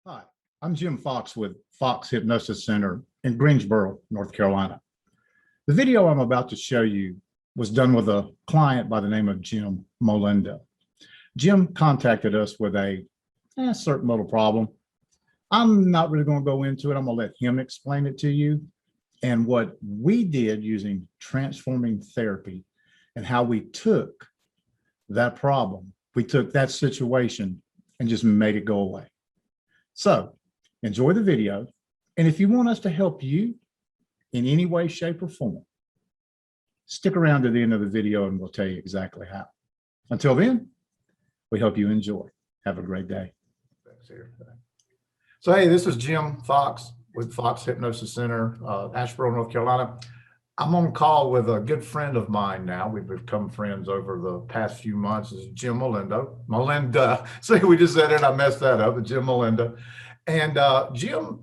Hi, I'm Jim Fox with Fox Hypnosis Center in Greensboro, North Carolina. The video I'm about to show you was done with a client by the name of Jim Molenda. Jim contacted us with a certain little problem. I'm not really going to go into it. I'm going to let him explain it to you. And what we did using transforming therapy and how we took that problem, we took that situation and just made it go away. So enjoy the video. And if you want us to help you in any way, shape, or form, stick around to the end of the video and we'll tell you exactly how. Until then, we hope you enjoy. Have a great day. So, hey, this is Jim Fox with Fox Hypnosis Center, Asheboro, North Carolina. I'm on call with a good friend of mine now. We've become friends over the past few months. This is Jim Molenda. See, we just said it, I messed that up, but Jim Molenda. And Jim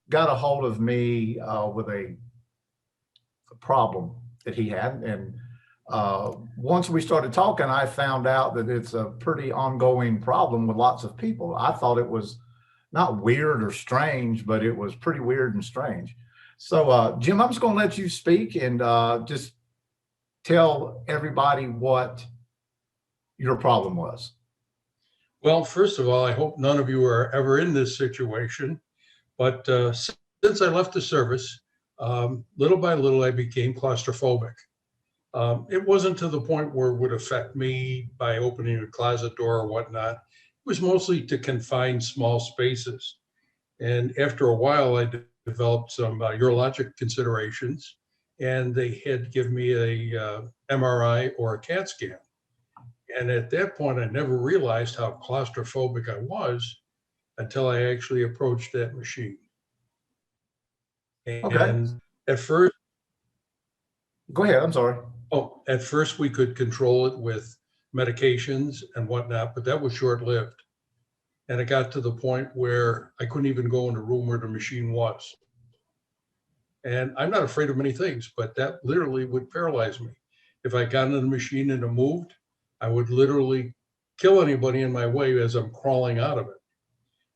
got a hold of me with a problem that he had. And once we started talking, I found out that it's a pretty ongoing problem with lots of people. I thought it was not weird or strange, but it was pretty weird and strange. So, Jim, I'm just going to let you speak and just tell everybody what your problem was. Well, first of all, I hope none of you are ever in this situation. But since I left the service, little by little, I became claustrophobic. It wasn't to the point where it would affect me by opening a closet door or whatnot. It was mostly to confine small spaces. And after a while, I developed some urologic considerations, and they had given me a MRI or a CAT scan. And at that point, I never realized how claustrophobic I was until I actually approached that machine. And Okay. at first, Go ahead. I'm sorry. at first we could control it with medications and whatnot, but that was short-lived. And it got to the point where I couldn't even go in the room where the machine was. And I'm not afraid of many things, but that literally would paralyze me. If I got in the machine and it moved, I would literally kill anybody in my way as I'm crawling out of it.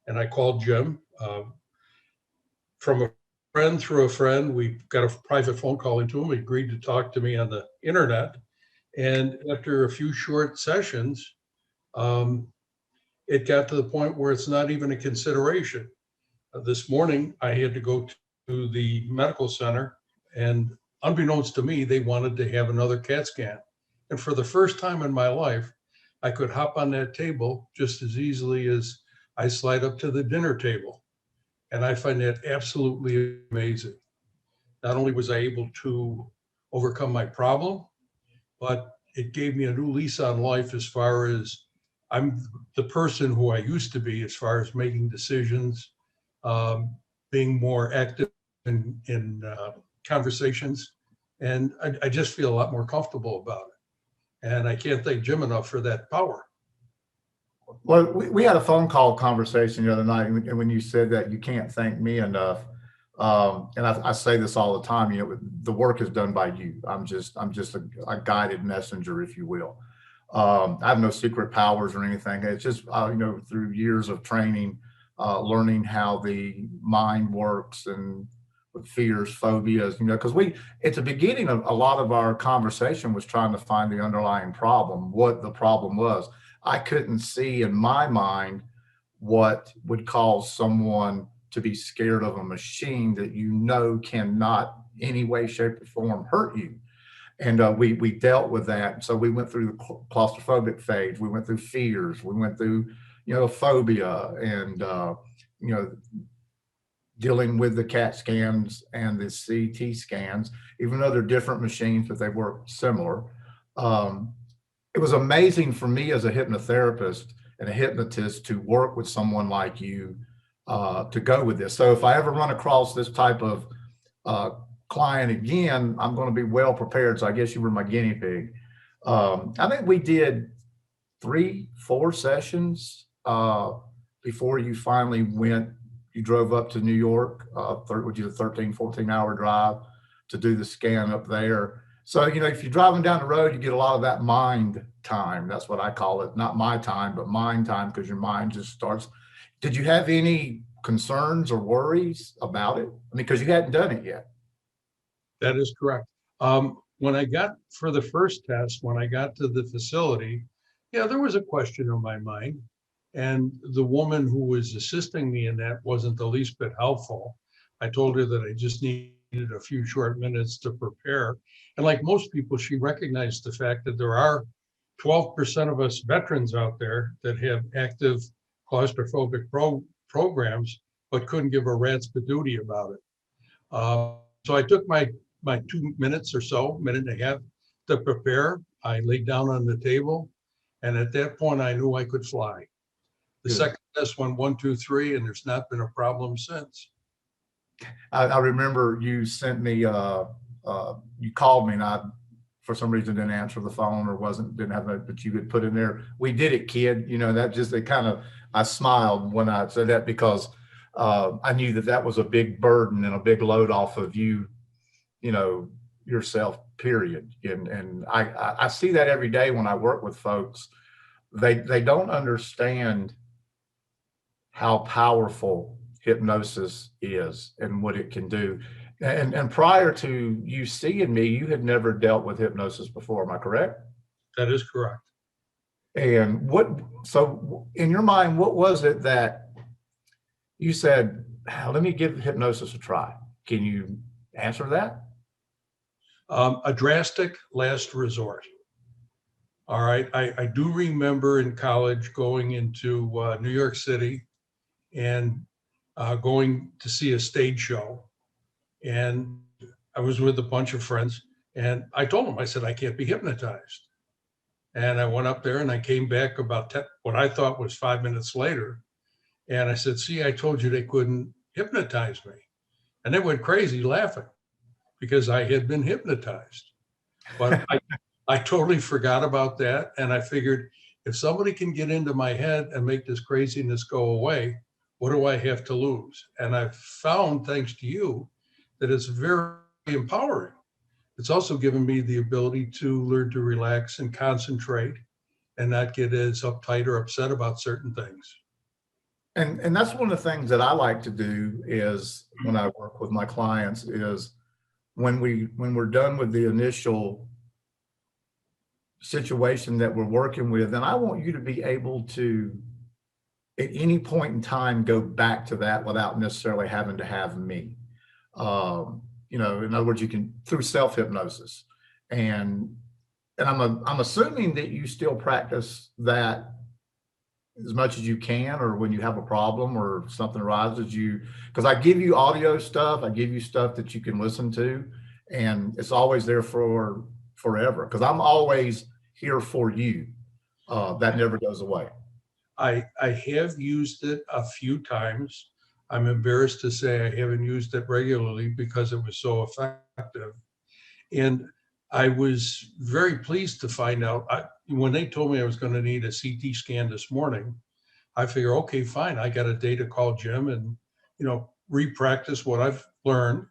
And I called Jim from a friend through a friend. We got a private phone call into him. He agreed to talk to me on the internet. And after a few short sessions, it got to the point where it's not even a consideration. This morning, I had to go to the medical center, and unbeknownst to me, they wanted to have another CAT scan. And for the first time in my life, I could hop on that table just as easily as I slide up to the dinner table. And I find that absolutely amazing. Not only was I able to overcome my problem, but it gave me a new lease on life as far as I'm the person who I used to be as far as making decisions, being more active in conversations. And I just feel a lot more comfortable about it. And I can't thank Jim enough for that power. Well, we had a phone call conversation the other night, and when you said that you can't thank me enough, and I say this all the time, the work is done by you. I'm just a guided messenger, if you will. I have no secret powers or anything. It's just, through years of training, learning how the mind works and with fears, phobias, because at the beginning of a lot of our conversation was trying to find the underlying problem, what the problem was. I couldn't see in my mind what would cause someone to be scared of a machine that cannot any way, shape, or form hurt you. And we dealt with that. So we went through the claustrophobic phase. We went through fears. We went through, phobia and, dealing with the CAT scans and the CT scans, even though they're different machines, but they work similar. It was amazing for me as a hypnotherapist and a hypnotist to work with someone like you to go with this. So if I ever run across this type of client again, I'm going to be well prepared. So I guess you were my guinea pig. I think we did 3-4 sessions before you finally you drove up to New York, which is a 13-14 hour drive to do the scan up there. So, if you're driving down the road, you get a lot of that mind time. That's what I call it. Not my time, but mind time, because your mind just starts Did you have any concerns or worries about it? I mean, because you hadn't done it yet. That is correct. When I got for the first test, when I got to the facility, yeah, there was a question in my mind. And the woman who was assisting me in that wasn't the least bit helpful. I told her that I just needed a few short minutes to prepare. And like most people, she recognized the fact that there are 12% of us veterans out there that have active claustrophobic programs, but couldn't give a rat's patootie about it. So I took my 2 minutes or so, minute and a half to prepare. I laid down on the table, and at that point, I knew I could fly. The Good. second test went 1, 2, 3, and there's not been a problem since. I remember you sent me, you called me and I, for some reason, didn't answer the phone or didn't have it, but you had put in there, "We did it, kid." You know, that just, it kind of, I smiled when I said that because I knew that was a big burden and a big load off of you, you know, yourself, period. And I see that every day when I work with folks. They don't understand how powerful hypnosis is and what it can do. And prior to you seeing me, you had never dealt with hypnosis before. Am I correct? That is correct. And so in your mind, what was it that you said, let me give hypnosis a try? Can you answer that? A drastic last resort. All right. I do remember in college going into New York City and going to see a stage show. And I was with a bunch of friends. And I told them, I said, I can't be hypnotized. And I went up there and I came back about what I thought was 5 minutes later. And I said, see, I told you they couldn't hypnotize me. And they went crazy laughing because I had been hypnotized. But I totally forgot about that. And I figured if somebody can get into my head and make this craziness go away, what do I have to lose? And I've found, thanks to you, that it's very empowering. It's also given me the ability to learn to relax and concentrate and not get as uptight or upset about certain things. And that's one of the things that I like to do is when I work with my clients is when we're done with the initial situation that we're working with, then I want you to be able to at any point in time go back to that without necessarily having to have me. You know, in other words, you can through self-hypnosis. And I'm assuming that you still practice that as much as you can, or when you have a problem or something arises, because I give you audio stuff, I give you stuff that you can listen to, and it's always there for forever, because I'm always here for you. That never goes away. I have used it a few times. I'm embarrassed to say I haven't used it regularly because it was so effective. And I was very pleased to find out when they told me I was going to need a CT scan this morning, I figure, okay, fine. I got a day to call Jim and, you know, re-practice what I've learned.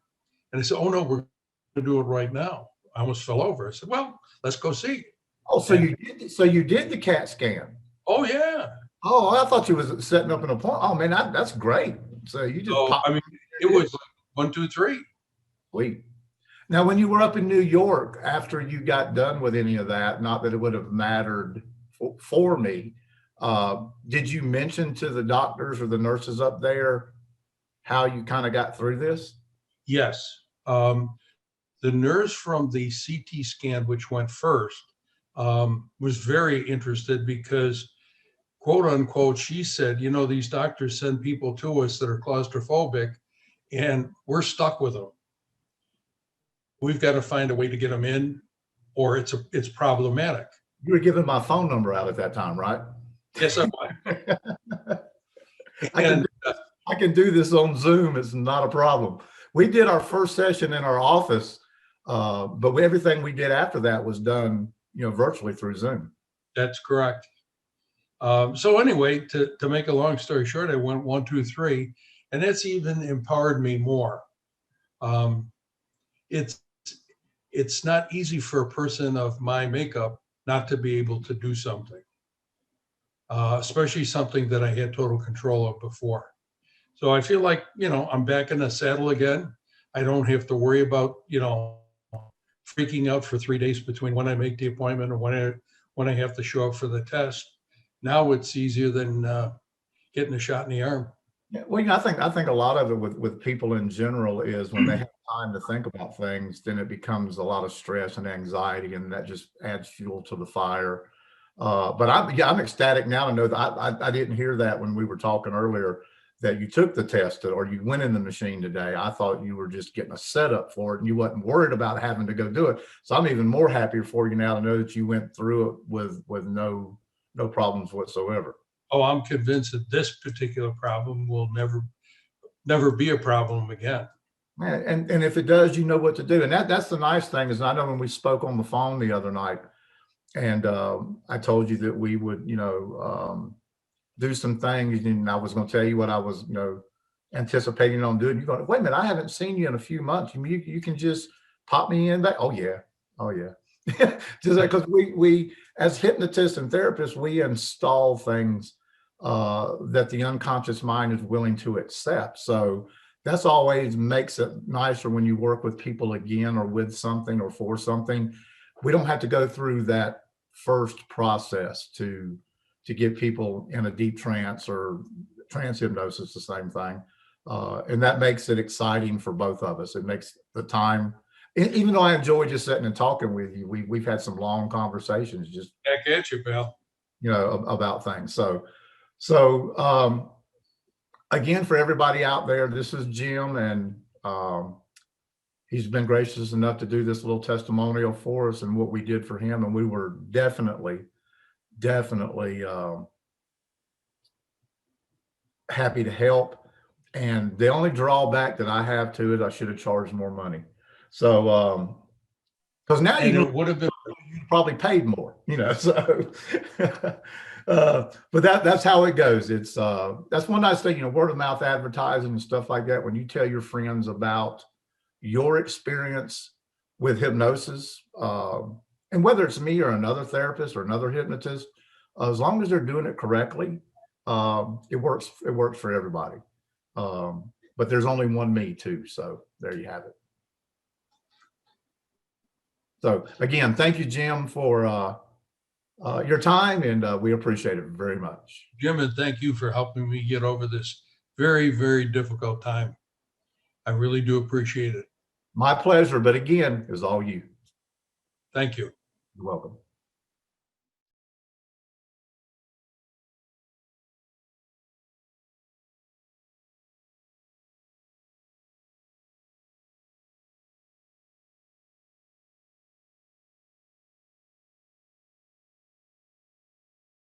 And they said, oh no, we're going to do it right now. I almost fell over. I said, well, let's go see. Oh, so you did the CAT scan. Oh yeah. Oh, I thought you was setting up an appointment. Oh man, that's great. So you just I mean, it was like 1, 2, 3. Sweet. Now, when you were up in New York, after you got done with any of that, not that it would have mattered for me, did you mention to the doctors or the nurses up there how you kind of got through this? Yes. The nurse from the CT scan, which went first, was very interested because, quote unquote, she said, you know, these doctors send people to us that are claustrophobic and we're stuck with them. We've got to find a way to get them in, or it's problematic. You were giving my phone number out at that time, right? Yes, I was. I can do this on Zoom. It's not a problem. We did our first session in our office, but everything we did after that was done, you know, virtually through Zoom. That's correct. So anyway, to make a long story short, I went 1, 2, 3, and that's even empowered me more. It's not easy for a person of my makeup not to be able to do something. especially something that I had total control of before. So I feel like, I'm back in the saddle again. I don't have to worry about, freaking out for 3 days between when I make the appointment and when I have to show up for the test. Now it's easier than getting a shot in the arm. Yeah, well, I think a lot of it with people in general is when they have time to think about things, then it becomes a lot of stress and anxiety, and that just adds fuel to the fire. But I'm ecstatic now to know that I didn't hear that when we were talking earlier that you took the test or you went in the machine today. I thought you were just getting a setup for it and you wasn't worried about having to go do it. So I'm even more happier for you now to know that you went through it with no problems whatsoever. Oh, I'm convinced that this particular problem will never be a problem again. Yeah, and if it does, you know what to do. And that's the nice thing is I know when we spoke on the phone the other night, and I told you that we would, do some things, and I was going to tell you what I was, anticipating on doing. You're going, wait a minute, I haven't seen you in a few months. You can just pop me in back. Oh yeah, oh yeah. Just because we as hypnotists and therapists, we install things that the unconscious mind is willing to accept. So that's always makes it nicer when you work with people again or with something or for something. We don't have to go through that first process to get people in a deep trance or trance hypnosis, the same thing. And that makes it exciting for both of us. It makes the time, even though I enjoy just sitting and talking with you, we've had some long conversations just, Back at you, pal. about things. So again, for everybody out there, this is Jim, and he's been gracious enough to do this little testimonial for us and what we did for him. And we were definitely happy to help. And the only drawback that I have to it, I should have charged more money. So, because now And it would have been you probably paid more, so, but that's how it goes. It's, that's one nice thing, word of mouth advertising and stuff like that. When you tell your friends about your experience with hypnosis, and whether it's me or another therapist or another hypnotist, as long as they're doing it correctly, it works for everybody. But there's only one me too. So there you have it. So again, thank you, Jim, for your time, and we appreciate it very much. Jim, and thank you for helping me get over this very, very difficult time. I really do appreciate it. My pleasure. But again, it was all you. Thank you. You're welcome.